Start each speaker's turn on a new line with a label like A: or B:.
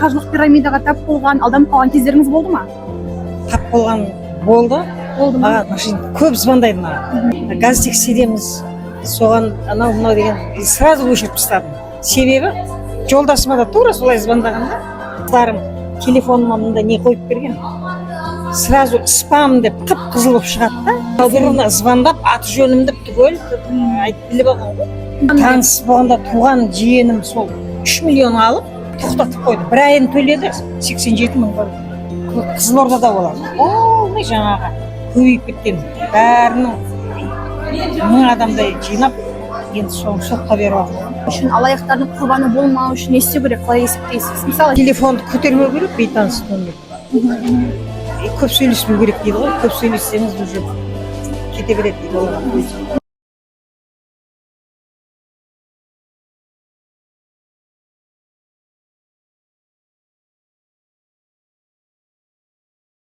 A: қажылық пирамидаға тап болған, алданып қалған кездеріңіз болды ма?
B: Тап болған болды.
A: Болды ма?
B: Көп звондайды маған. Газ тексереміз, соған анау мынау деген сразу өшіріп тастадым. Себебі жолдасыма да тура солай звондағанда қыздарым телефоныма мында не қойып берген. Сразу спам деп қып-қызыл болып шығады да. Біріне звондап аты жөнімді түгел айтып біліп алған ғой. Таныс болғанда туған жиенім сол 3 миллион алып тоқтатып қойды. Бір айын төледі 87 мың болды. Қызылордада болады. Олмай жаңағы көбейіп кеткен. Бәрінің 1000 адамдай жинап енді соны сотқа беріп алған.
A: Үшін алаяқтардың құрбаны болмау үшін не істеу керек, қалай есептейсіз? Мысалы,
B: Телефонды көтермеу керек, бейтаныс номер. Көп сөйлеспеу керек дейді ғой. Көп сөйлессеңіз уже кете береді дейді олар.